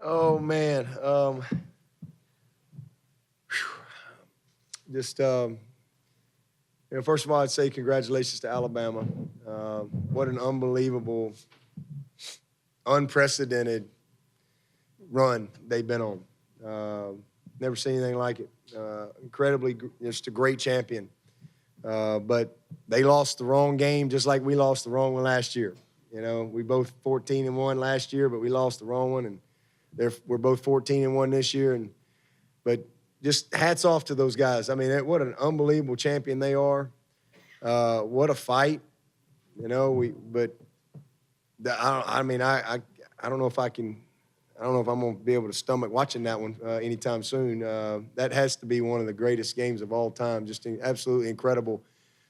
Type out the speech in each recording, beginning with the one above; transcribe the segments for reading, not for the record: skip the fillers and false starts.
Oh man, just first of all, I'd say congratulations to Alabama. What an unbelievable, unprecedented run they've been on. Never seen anything like it. Incredibly, just a great champion. But they lost the wrong game, just like we lost the wrong one last year. You know, we both 14-1 last year, but we lost the wrong one, and we're both 14-1 this year. But just hats off to those guys. I mean, what an unbelievable champion they are. What a fight, you know. I don't know if I can. I don't know if I'm going to be able to stomach watching that one anytime soon. That has to be one of the greatest games of all time. Just absolutely incredible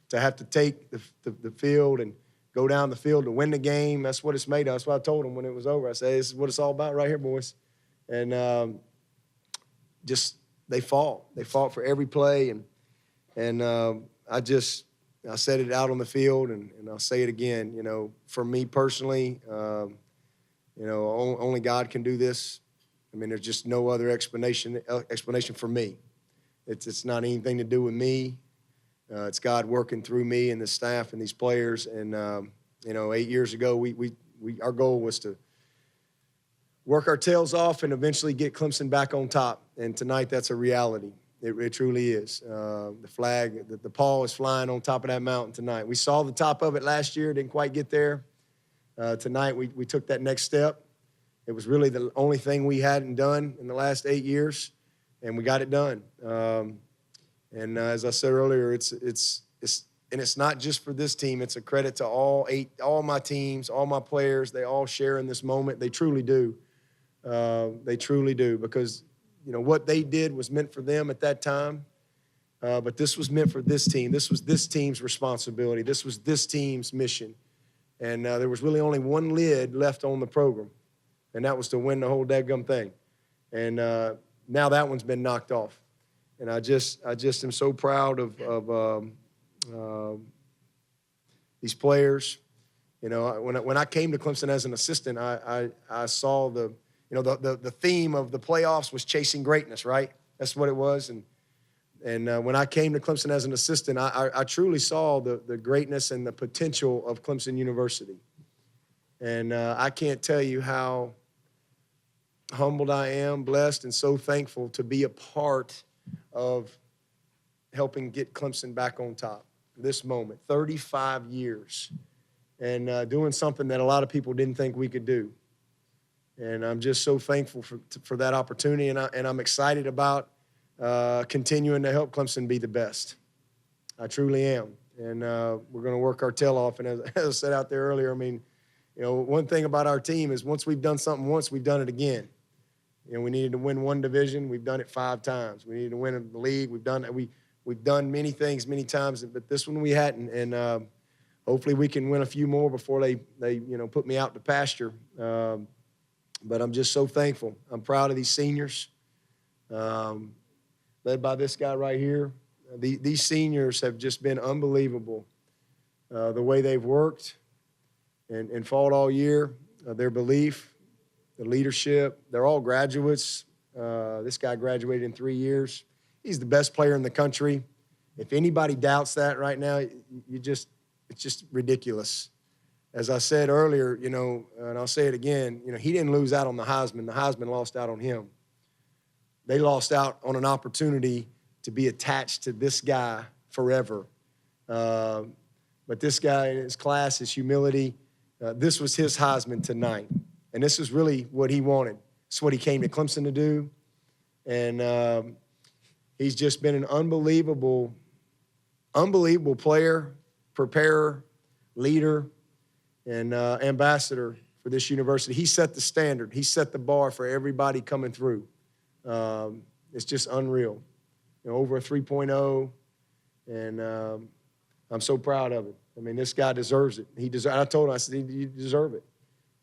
to have to take the field and go down the field to win the game. That's what it's made of. That's what I told them when it was over. I said, this is what it's all about right here, boys. And just they fought. They fought for every play. And I said it out on the field, and I'll say it again. You know, for me personally, only God can do this. I mean, there's just no other explanation for me. It's not anything to do with me. It's God working through me and the staff and these players. And 8 years ago, our goal was to work our tails off and eventually get Clemson back on top. And tonight, that's a reality. It truly is. The flag, the pall is flying on top of that mountain tonight. We saw the top of it last year, didn't quite get there. Tonight, we took that next step. It was really the only thing we hadn't done in the last 8 years, and we got it done. As I said earlier, it's not just for this team. It's a credit to all my teams, all my players. They all share in this moment. They truly do. They truly do, because what they did was meant for them at that time. But this was meant for this team. This was this team's responsibility. This was this team's mission. And there was really only one lid left on the program, and that was to win the whole dadgum thing. And now that one's been knocked off. And I just am so proud of these players. When I came to Clemson as an assistant, I saw the theme of the playoffs was chasing greatness, right? That's what it was. And when I came to Clemson as an assistant, I truly saw the greatness and the potential of Clemson University. And I can't tell you how humbled I am, blessed, and so thankful to be a part of helping get Clemson back on top. This moment, 35 years, and doing something that a lot of people didn't think we could do. And I'm just so thankful for that opportunity, and I'm excited about continuing to help Clemson be the best. I truly am. And we're going to work our tail off. And as I said out there earlier, I mean, one thing about our team is once we've done something once, we've done it again. We needed to win one division. We've done it 5 times. We needed to win the league. We've done it. We've done many things many times, but this one we hadn't. And hopefully we can win a few more before they put me out to pasture. But I'm just so thankful. I'm proud of these seniors. Led by this guy right here. These seniors have just been unbelievable. The way they've worked and fought all year, their belief, the leadership. They're all graduates. This guy graduated in 3 years. He's the best player in the country. If anybody doubts that right now, it's just ridiculous. As I said earlier, and I'll say it again, he didn't lose out on the Heisman. The Heisman lost out on him. They lost out on an opportunity to be attached to this guy forever. But this guy in his class, his humility, this was his Heisman tonight. And this is really what he wanted. It's what he came to Clemson to do. And he's just been an unbelievable player, preparer, leader, and ambassador for this university. He set the standard. He set the bar for everybody coming through. It's just unreal. Over a 3.0, and I'm so proud of it. I mean, this guy deserves it. I told him, I said, you deserve it.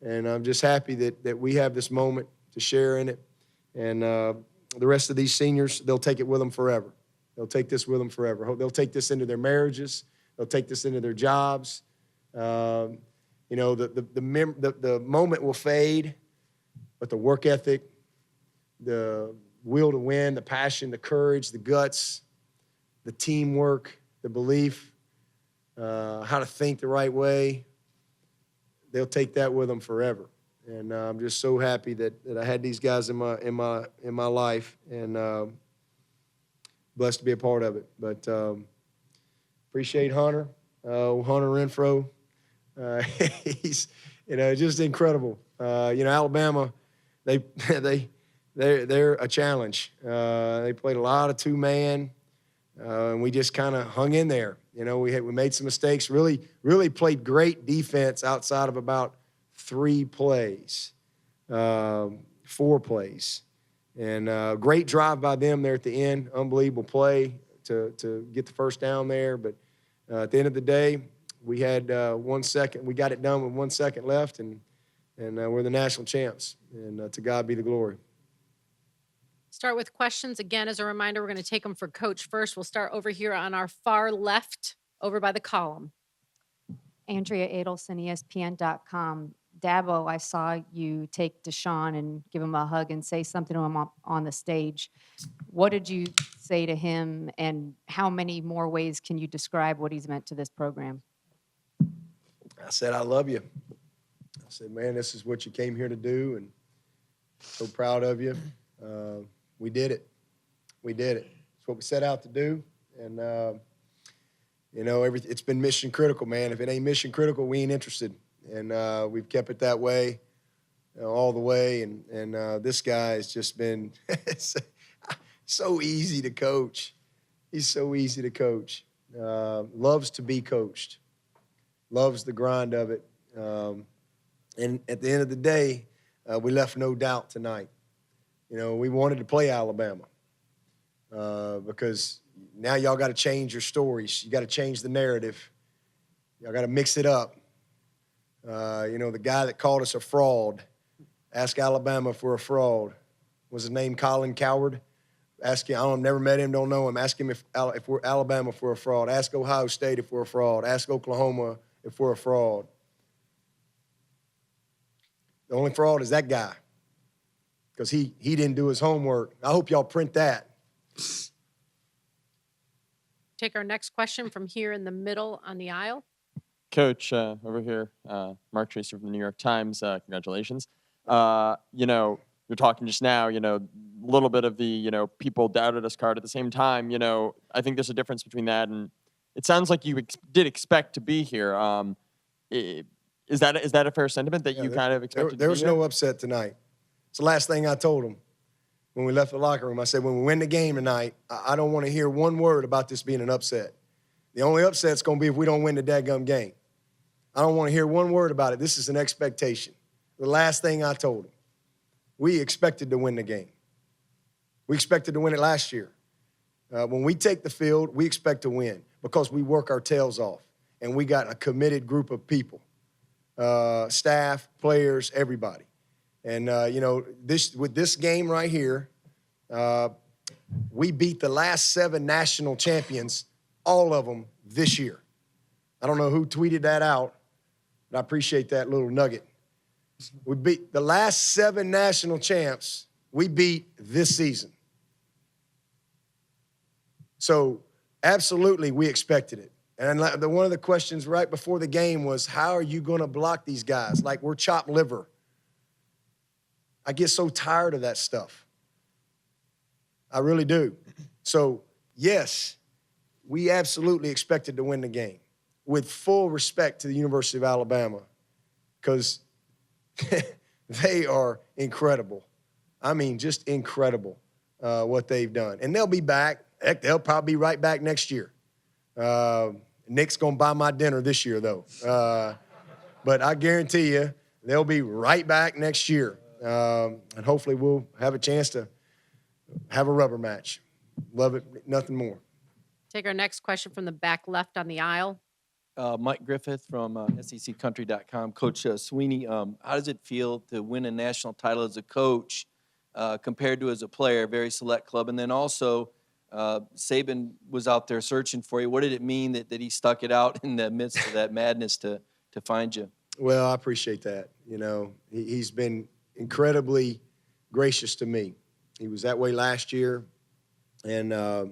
And I'm just happy that we have this moment to share in it. And the rest of these seniors, they'll take it with them forever. They'll take this with them forever. They'll take this into their marriages. They'll take this into their jobs. The moment will fade, but the work ethic, the will to win, the passion, the courage, the guts, the teamwork, the belief, how to think the right way. They'll take that with them forever. And I'm just so happy that I had these guys in my life, and blessed to be a part of it. But appreciate Hunter Renfrow. He's just incredible. Alabama, they're a challenge. They played a lot of two-man, and we just kind of hung in there. We made some mistakes. Really played great defense outside of about 4 plays, and great drive by them there at the end. Unbelievable play to get the first down there. But at the end of the day, we had 1 second. We got it done with 1 second left, and we're the national champs. And to God be the glory. Start with questions. Again, as a reminder, we're going to take them for Coach first. We'll start over here on our far left, over by the column. Andrea Adelson, ESPN.com. Dabo, I saw you take Deshaun and give him a hug and say something to him on the stage. What did you say to him, and how many more ways can you describe what he's meant to this program? I said, I love you. I said, man, this is what you came here to do, and so proud of you. We did it. It's what we set out to do, and it's been mission critical, man. If it ain't mission critical, we ain't interested. And we've kept it that way all the way. And this guy has just been so easy to coach. He's so easy to coach. Loves to be coached. Loves the grind of it. And at the end of the day, we left no doubt tonight. We wanted to play Alabama because now y'all got to change your stories. You got to change the narrative. Y'all got to mix it up. The guy that called us a fraud, ask Alabama if we're a fraud. Was his name Colin Coward? Ask him. I don't never met him, don't know him. Ask him if we're Alabama if we're a fraud. Ask Ohio State if we're a fraud. Ask Oklahoma if we're a fraud. The only fraud is that guy because he didn't do his homework. I hope y'all print that. Take our next question from here in the middle on the aisle. Coach, over here, Mark Tracer from the New York Times. Congratulations. You're talking just now, a little bit of the, people doubted us card. At the same time, I think there's a difference between that, and it sounds like you did expect to be here. Is that a fair sentiment that you kind of expected to be here? There was no upset tonight. It's the last thing I told him when we left the locker room. I said, when we win the game tonight, I don't want to hear one word about this being an upset. The only upset's going to be if we don't win the dadgum game. I don't want to hear one word about it. This is an expectation. The last thing I told him. We expected to win the game. We expected to win it last year. When we take the field, we expect to win because we work our tails off, and we got a committed group of people, staff, players, everybody. And, with this game right here, we beat the last 7 national champions, all of them this year. I don't know who tweeted that out, but I appreciate that little nugget. We beat the last 7 national champs, we beat this season. So, absolutely, we expected it. And one of the questions right before the game was, how are you going to block these guys? Like we're chopped liver. I get so tired of that stuff. I really do. So, yes, we absolutely expected to win the game with full respect to the University of Alabama because they are incredible. I mean, just incredible what they've done. And they'll be back. Heck, they'll probably be right back next year. Nick's going to buy my dinner this year, though. But I guarantee you they'll be right back next year. And hopefully we'll have a chance to have a rubber match. Love it, nothing more. Take our next question from the back left on the aisle. Mike Griffith from SECCountry.com. Coach Swinney, how does it feel to win a national title as a coach compared to as a player, very select club? And then also, Saban was out there searching for you. What did it mean that he stuck it out in the midst of that madness to find you? Well, I appreciate that. He's been incredibly gracious to me. He was that way last year, and I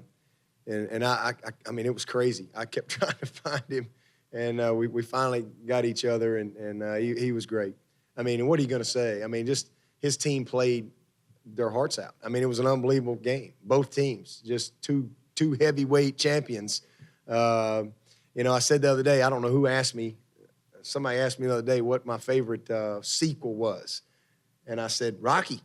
mean, it was crazy. I kept trying to find him, and we finally got each other, and he was great. I mean, and what are you going to say? I mean, just his team played their hearts out. I mean, it was an unbelievable game. Both teams, just two heavyweight champions. You know, I said the other day, I don't know who asked me. Somebody asked me the other day what my favorite sequel was, and I said Rocky.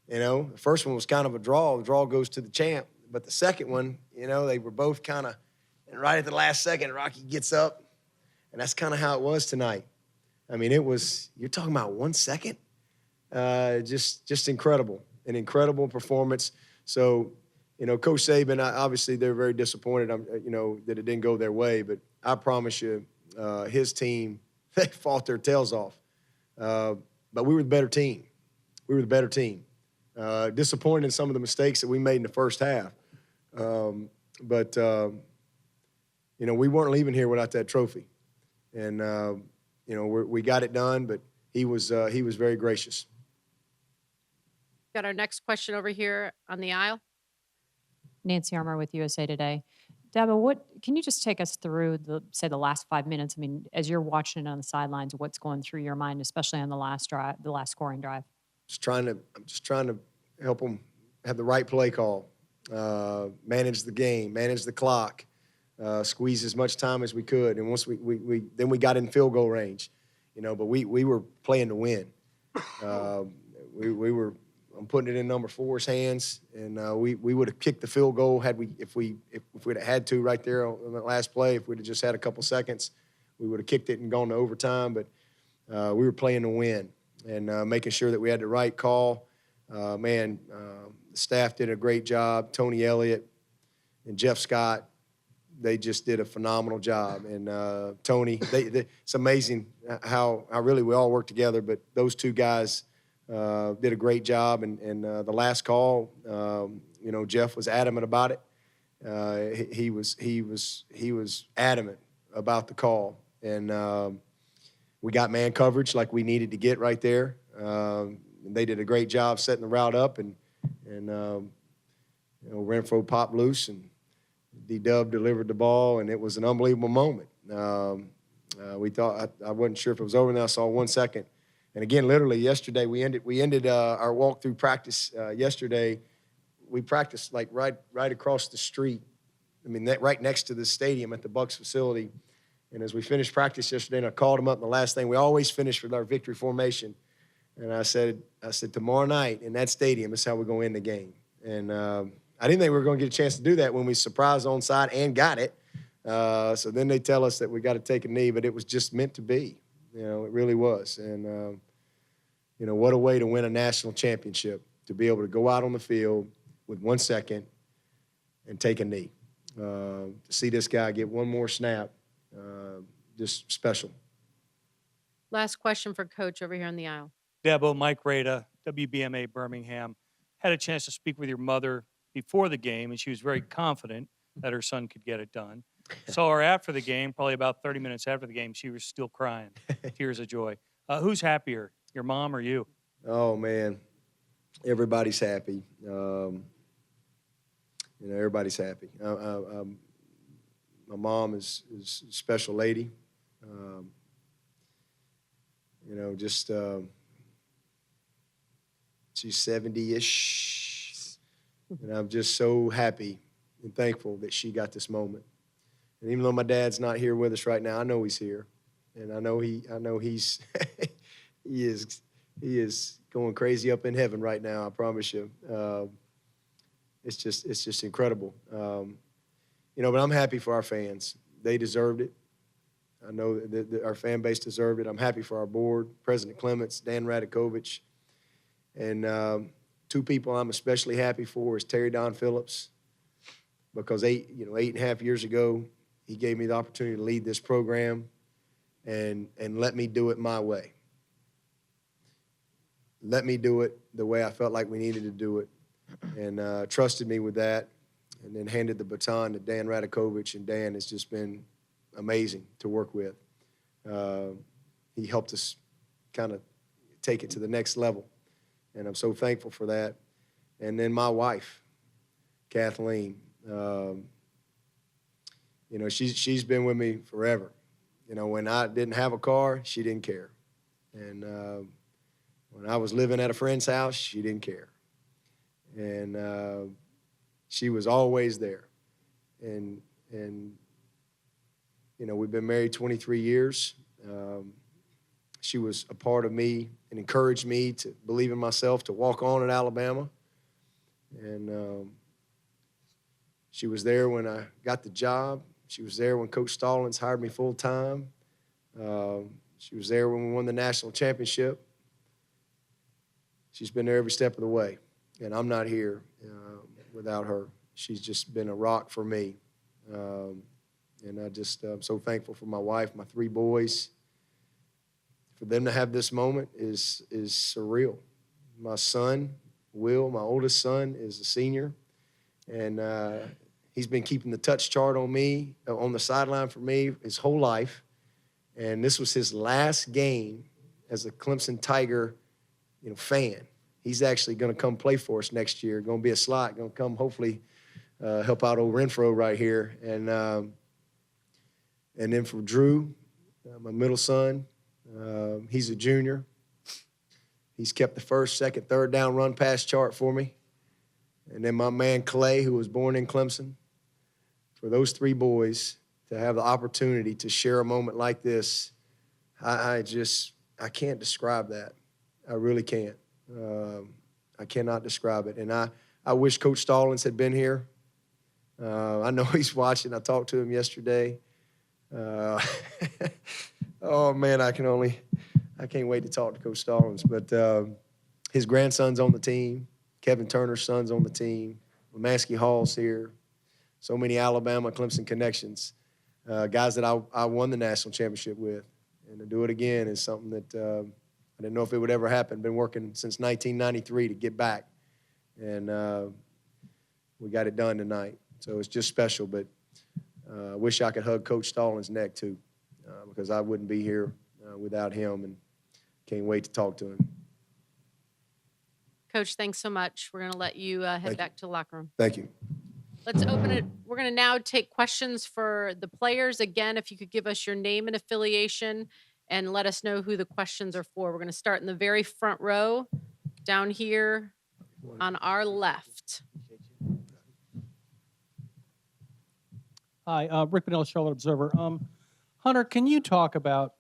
You know, the first one was kind of a draw. The draw goes to the champ. But the second one, you know, they were both kind of, and right at the last second, Rocky gets up, and that's kind of how it was tonight. I mean, it was, you're talking about 1 second? Just incredible, an incredible performance. So, you know, Coach Saban, obviously they're very disappointed, you know, that it didn't go their way. But I promise you, his team, they fought their tails off. But we were the better team. We were the better team. Disappointed in some of the mistakes that we made in the first half. But you know, we weren't leaving here without that trophy. And, you know, we got it done, but he was very gracious. Got our next question over here on the aisle. Nancy Armour with USA Today. Dabo, can you just take us through the last 5 minutes? I mean, as you're watching it on the sidelines, what's going through your mind, especially on the last drive, the last scoring drive? I'm just trying to help them have the right play call, manage the game, manage the clock, squeeze as much time as we could. And once we got in field goal range, you know, but we were playing to win. I'm putting it in number 4's hands, and we would have kicked the field goal if we'd had to right there on that last play. If we'd have just had a couple seconds, we would have kicked it and gone to overtime. But we were playing to win and making sure that we had the right call. The staff did a great job. Tony Elliott and Jeff Scott, they just did a phenomenal job. And Tony, it's amazing how really we all work together. But those two guys did a great job. And the last call, you know, Jeff was adamant about it. He was adamant about the call. And we got man coverage like we needed to get right there. They did a great job setting the route up, and you know, Renfrow popped loose, and D-Dub delivered the ball, and it was an unbelievable moment. We thought I wasn't sure if it was over, and then I saw 1 second. And again, literally yesterday, we ended our walk-through practice yesterday. We practiced like right across the street. I mean, right next to the stadium at the Bucs facility. And as we finished practice yesterday, and I called them up, and the last thing, we always finish with our victory formation. And I said, tomorrow night in that stadium is how we're going to end the game. And I didn't think we were going to get a chance to do that when we surprised onside and got it. So then they tell us that we got to take a knee, but it was just meant to be. You know, it really was. And, you know, what a way to win a national championship, to be able to go out on the field with 1 second and take a knee. To see this guy get one more snap, just special. Last question for Coach over here on the aisle. Dabo, Mike Rada, WBMA Birmingham, had a chance to speak with your mother before the game, and she was very confident that her son could get it done. Saw her after the game, probably about 30 minutes after the game. She was still crying, tears of joy. Who's happier, your mom or you? Oh, man, everybody's happy. You know, everybody's happy. My mom is a special lady. You know, just she's 70-ish, and I'm just so happy and thankful that she got this moment. And even though my dad's not here with us right now, I know he's here, and I know he's he is going crazy up in heaven right now. I promise you. It's just incredible. You know, but I'm happy for our fans. They deserved it. I know that our fan base deserved it. I'm happy for our board, President Clements, Dan Radakovich. And two people I'm especially happy for is Terry Don Phillips, because 8.5 years ago, he gave me the opportunity to lead this program and let me do it my way. Let me do it the way I felt like we needed to do it, and trusted me with that, and then handed the baton to Dan Radakovich, and Dan has just been amazing to work with. He helped us kind of take it to the next level, and I'm so thankful for that. and then my wife, Kathleen. She's been with me forever. When I didn't have a car, she didn't care. And when I was living at a friend's house, she didn't care. And she was always there. And we've been married 23 years. She was a part of me and encouraged me to believe in myself, to walk on at Alabama. And she was there when I got the job. She was there when Coach Stallings hired me full time. She was there when we won the national championship. She's been there every step of the way, and I'm not here without her. She's just been a rock for me, and I'm so thankful for my wife, my 3 boys. For them to have this moment is surreal. My son, Will, my oldest son, is a senior, and he's been keeping the touch chart on me, on the sideline for me his whole life. And this was his last game as a Clemson Tiger, fan. He's actually going to come play for us next year. Going to be a slot. Going to come hopefully help out old Renfrow right here. And then for Drew, my middle son, he's a junior. He's kept the first, second, third down run pass chart for me. And then my man Clay, who was born in Clemson. For those 3 boys to have the opportunity to share a moment like this, I can't describe that. I really can't. I cannot describe it. And I wish Coach Stallings had been here. I know he's watching. I talked to him yesterday. Oh, man, I can't wait to talk to Coach Stallings. But his grandson's on the team. Kevin Turner's son's on the team. Lemansky Hall's here. So many Alabama, Clemson connections. Guys that I won the national championship with. And to do it again is something that I didn't know if it would ever happen. Been working since 1993 to get back. And we got it done tonight. So it's just special. But I wish I could hug Coach Stallings' neck, too, because I wouldn't be here without him. And can't wait to talk to him. Coach, thanks so much. We're going to let you head back to the locker room. Thank you. Let's open it. We're going to now take questions for the players. Again, if you could give us your name and affiliation and let us know who the questions are for. We're going to start in the very front row, down here on our left. Hi, Rick Bonnell, Charlotte Observer. Hunter, can you talk about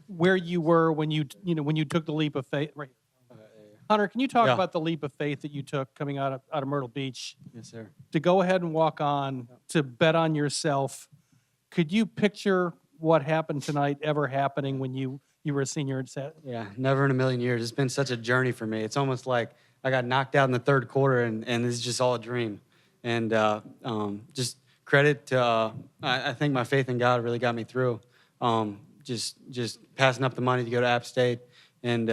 where you were when you took the leap of faith? Right. Hunter, can you talk about the leap of faith that you took coming out of Myrtle Beach? Yes, sir. To go ahead and walk on, to bet on yourself. Could you picture what happened tonight ever happening when you were a senior at Set? Yeah, never in a million years. It's been such a journey for me. It's almost like I got knocked out in the 3rd quarter, and it's just all a dream. And just credit to, I think my faith in God really got me through. Just passing up the money to go to App State and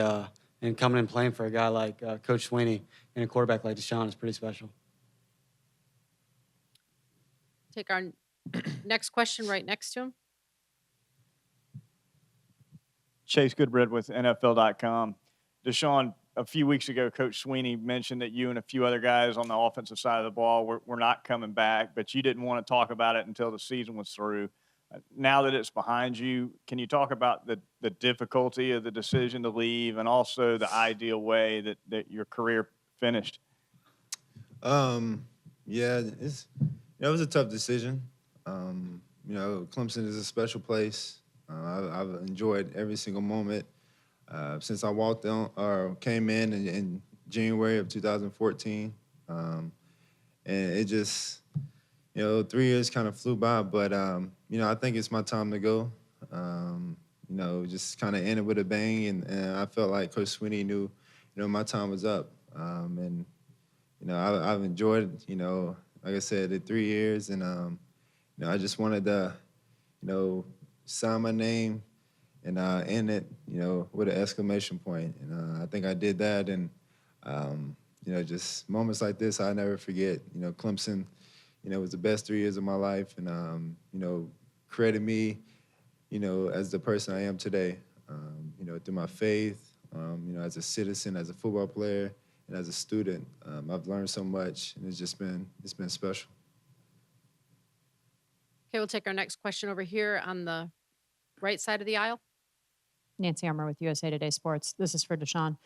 coming and playing for a guy like Coach Swinney and a quarterback like Deshaun is pretty special. Take our next question right next to him. Chase Goodbread with NFL.com. Deshaun, a few weeks ago, Coach Swinney mentioned that you and a few other guys on the offensive side of the ball were not coming back, but you didn't want to talk about it until the season was through. Now that it's behind you, can you talk about the difficulty of the decision to leave and also the ideal way that your career finished? Yeah, it was a tough decision. Clemson is a special place. I've enjoyed every single moment since I walked on or came in January of 2014. And it just, 3 years kind of flew by, but I think it's my time to go. Just kind of ended with a bang, and I felt like Coach Swinney knew, my time was up. I've enjoyed, like I said, the 3 years, and I just wanted to, sign my name and end it, with an exclamation point. And I think I did that, and just moments like this I never forget. Clemson, was the best 3 years of my life, and created me, as the person I am today. Through my faith, as a citizen, as a football player, and as a student. I've learned so much, and it's been special. Okay, we'll take our next question over here on the right side of the aisle. Nancy Armour with USA Today Sports. This is for Deshaun.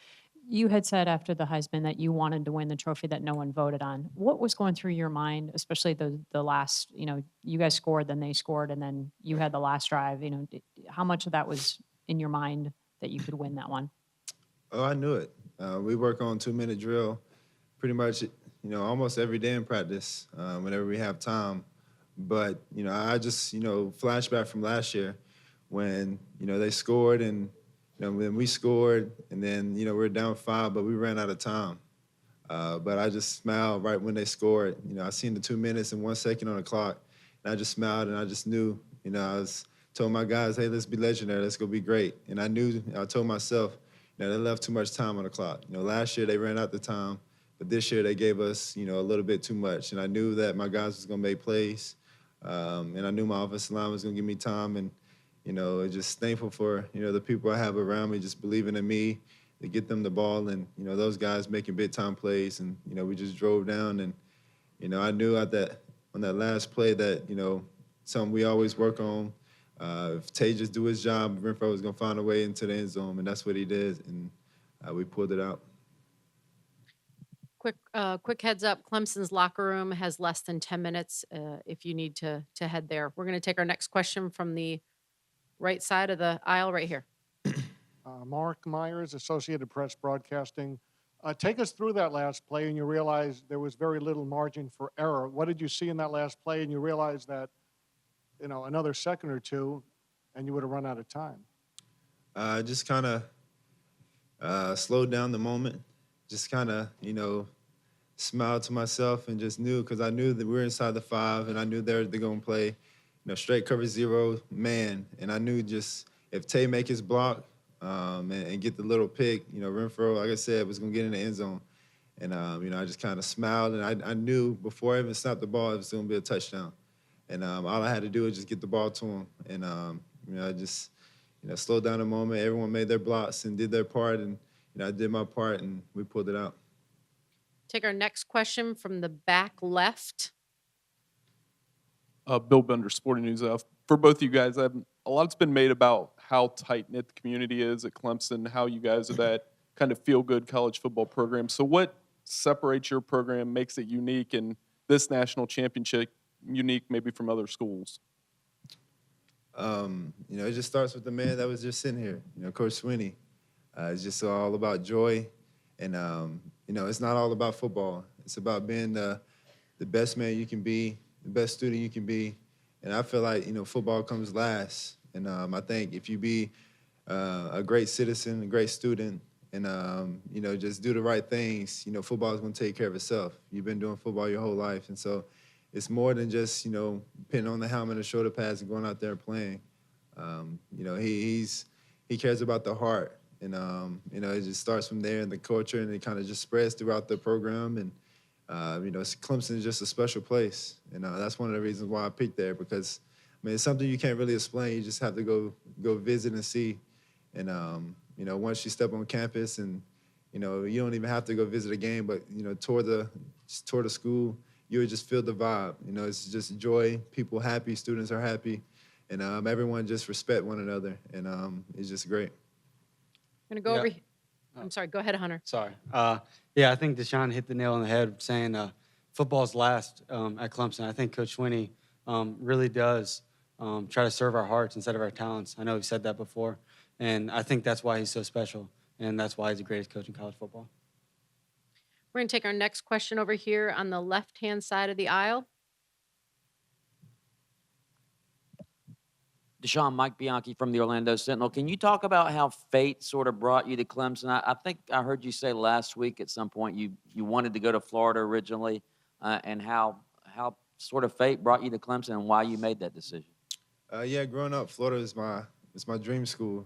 You had said after the Heisman that you wanted to win the trophy that no one voted on. What was going through your mind, especially the last, you guys scored, then they scored, and then you had the last drive. How much of that was in your mind that you could win that one? Oh, I knew it. We work on 2-minute drill pretty much, almost every day in practice whenever we have time. But, I just, flashback from last year when, they scored and, when we scored and then, we were down 5, but we ran out of time. But I just smiled right when they scored. I seen the 2 minutes and 1 second on the clock, and I just smiled and I just knew, told my guys, hey, let's be legendary, let's go be great. And I told myself, they left too much time on the clock. Last year they ran out the time, but this year they gave us, a little bit too much. And I knew that my guys was gonna make plays, and I knew my offensive line was gonna give me time. And just thankful for the people I have around me, just believing in me to get them the ball, and those guys making big time plays. And we just drove down, and I knew on that last play that something we always work on. If Tay just do his job, Renfrow was gonna find a way into the end zone, and that's what he did, and we pulled it out. Quick heads up, Clemson's locker room has less than 10 minutes if you need to head there. We're going to take our next question from the right side of the aisle right here. Mark Myers, Associated Press Broadcasting. Take us through that last play, and you realize there was very little margin for error. What did you see in that last play, and you realized that, another second or two, and you would have run out of time? Just kind of slowed down the moment. Just kind of, smiled to myself and just knew, because I knew that we were inside the 5, and I knew they're going to play, straight cover 0 man. And I knew just if Tay make his block and get the little pick, Renfrow, like I said, was going to get in the end zone. And, I just kind of smiled, and I knew before I even snapped the ball, it was going to be a touchdown. And all I had to do was just get the ball to him. And, I just, slowed down a moment. Everyone made their blocks and did their part, and, I did my part, and we pulled it out. Take our next question from the back left. Bill Bender, Sporting News. For both of you guys, a lot's been made about how tight-knit the community is at Clemson, how you guys are that kind of feel-good college football program. So what separates your program, makes it unique, and this national championship unique maybe from other schools? It just starts with the man that was just sitting here, Coach Swinney. It's just all about joy, and it's not all about football. It's about being the best man you can be, the best student you can be, and I feel like football comes last. And I think if you be a great citizen, a great student, and just do the right things, football is going to take care of itself. You've been doing football your whole life, and so it's more than just putting on the helmet and shoulder pads and going out there and playing. He cares about the heart. And, it just starts from there and the culture, and it kind of just spreads throughout the program. And, Clemson is just a special place. And that's one of the reasons why I picked there, because, it's something you can't really explain. You just have to go visit and see. And, once you step on campus and, you don't even have to go visit a game, but, tour the school, you would just feel the vibe. It's just joy, people happy, students are happy, and everyone just respect one another. And it's just great. I'm going to go over here. I'm sorry. Go ahead, Hunter. Sorry. I think Deshaun hit the nail on the head saying football's last at Clemson. I think Coach Swinney really does try to serve our hearts instead of our talents. I know we've said that before, and I think that's why he's so special, and that's why he's the greatest coach in college football. We're going to take our next question over here on the left-hand side of the aisle. Deshaun, Mike Bianchi from the Orlando Sentinel. Can you talk about how fate sort of brought you to Clemson? I think I heard you say last week at some point you wanted to go to Florida originally, and how sort of fate brought you to Clemson and why you made that decision. Growing up, Florida is my dream school.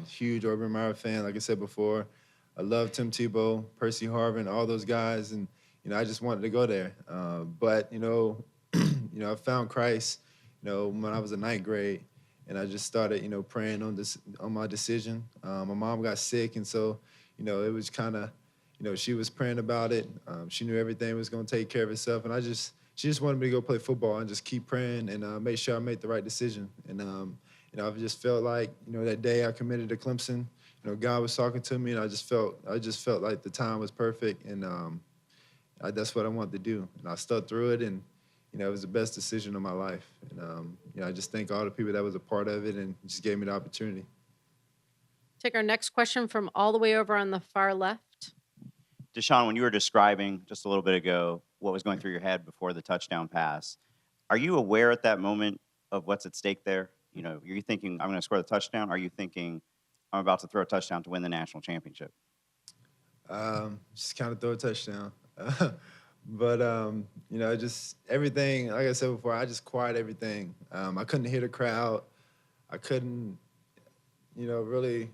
Huge Urban Meyer fan, like I said before. I love Tim Tebow, Percy Harvin, all those guys, and I just wanted to go there. But I found Christ, when I was in 9th grade. And I just started, praying on my decision. My mom got sick, and so, it was kind of, she was praying about it. She knew everything was going to take care of itself, and she just wanted me to go play football and just keep praying and make sure I made the right decision. And I've just felt like that day I committed to Clemson, God was talking to me, and I just felt like the time was perfect, and that's what I wanted to do. And I stuck through it, and it was the best decision of my life. And I just thank all the people that was a part of it and just gave me the opportunity. Take our next question from all the way over on the far left. Deshaun, when you were describing just a little bit ago what was going through your head before the touchdown pass, are you aware at that moment of what's at stake there? Are you thinking, I'm going to score the touchdown? Are you thinking, I'm about to throw a touchdown to win the national championship? Just kind of throw a touchdown. But, just everything, like I said before, I just quiet everything. I couldn't hear the crowd. I couldn't, really,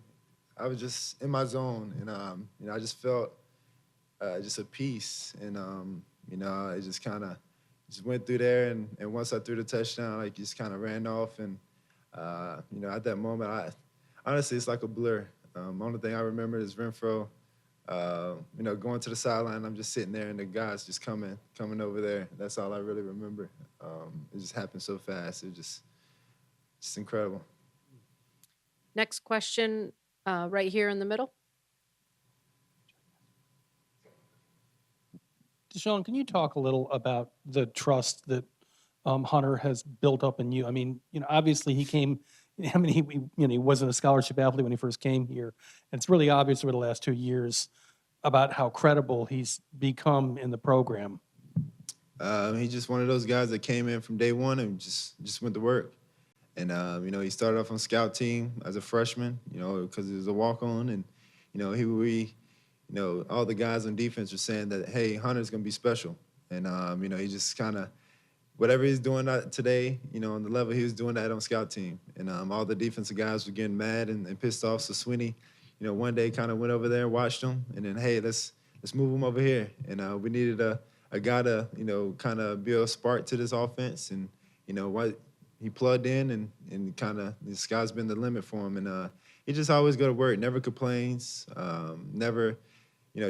I was just in my zone. And, I just felt just a peace. And, it just kind of just went through there. And once I threw the touchdown, just kind of ran off. And, at that moment, honestly, it's like a blur. Only thing I remember is Renfrow. Going to the sideline, I'm just sitting there, and the guys just coming over there. That's all I really remember. It just happened so fast. It was just incredible. Next question, right here in the middle. Deshaun, can you talk a little about the trust that Hunter has built up in you? I mean, obviously he came. I mean, he wasn't a scholarship athlete when he first came here. And it's really obvious over the last 2 years about how credible he's become in the program. He's just one of those guys that came in from day one and just went to work. And, he started off on scout team as a freshman, because he was a walk-on. And, all the guys on defense were saying that, hey, Hunter's going to be special. And, he just kind of, whatever he's doing today, on the level he was doing that on scout team. And all the defensive guys were getting mad and pissed off. So Swinney, one day kind of went over there and watched him. And then, hey, let's move him over here. And we needed a guy to, kind of be a spark to this offense. And, what he plugged in and kind of the sky's been the limit for him. And he just always go to work, never complains, never,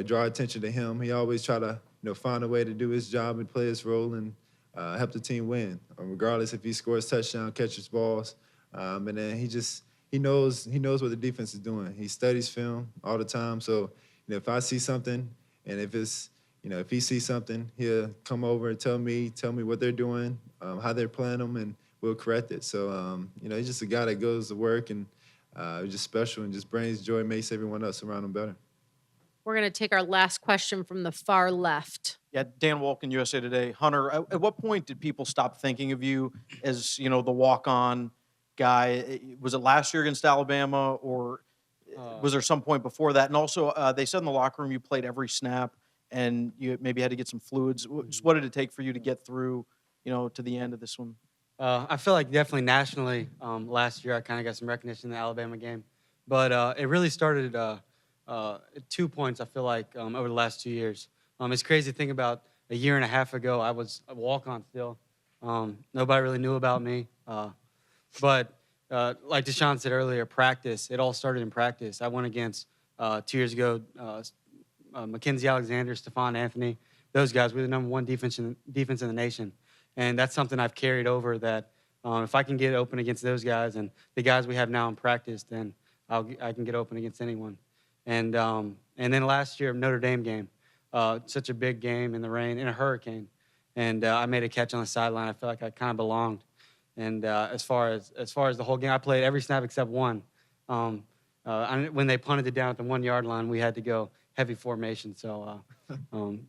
draw attention to him. He always try to, find a way to do his job and play his role and help the team win, regardless if he scores touchdown, catches balls. And then he knows what the defense is doing. He studies film all the time. So, if I see something and if it's, if he sees something, he'll come over and tell me what they're doing, how they're playing them, and we'll correct it. So, he's just a guy that goes to work and just special and just brings joy, makes everyone else around him better. We're going to take our last question from the far left. Yeah, Dan Wolken, USA Today. Hunter, at what point did people stop thinking of you as, the walk-on guy? Was it last year against Alabama, or was there some point before that? And also, they said in the locker room you played every snap, and you maybe had to get some fluids. Just what did it take for you to get through, to the end of this one? I feel like definitely nationally last year I kind of got some recognition in the Alabama game. But it really started at 2 points, I feel like, over the last 2 years. It's crazy to think about a year and a half ago, I was a walk-on still. Nobody really knew about me. But like Deshaun said earlier, practice, it all started in practice. I went against 2 years ago, Mackenzie Alexander, Stephon Anthony. Those guys were the number one defense in the nation. And that's something I've carried over that if I can get open against those guys and the guys we have now in practice, then I can get open against anyone. And then last year, Notre Dame game, such a big game in the rain, in a hurricane. And I made a catch on the sideline. I felt like I kind of belonged. And as far as the whole game, I played every snap except one. When they punted it down at the 1 yard line, we had to go heavy formation. So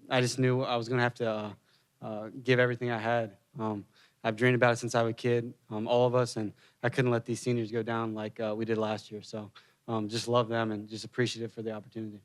I just knew I was going to have to give everything I had. I've dreamed about it since I was a kid, all of us, and I couldn't let these seniors go down like we did last year. So just love them and just appreciative for the opportunity.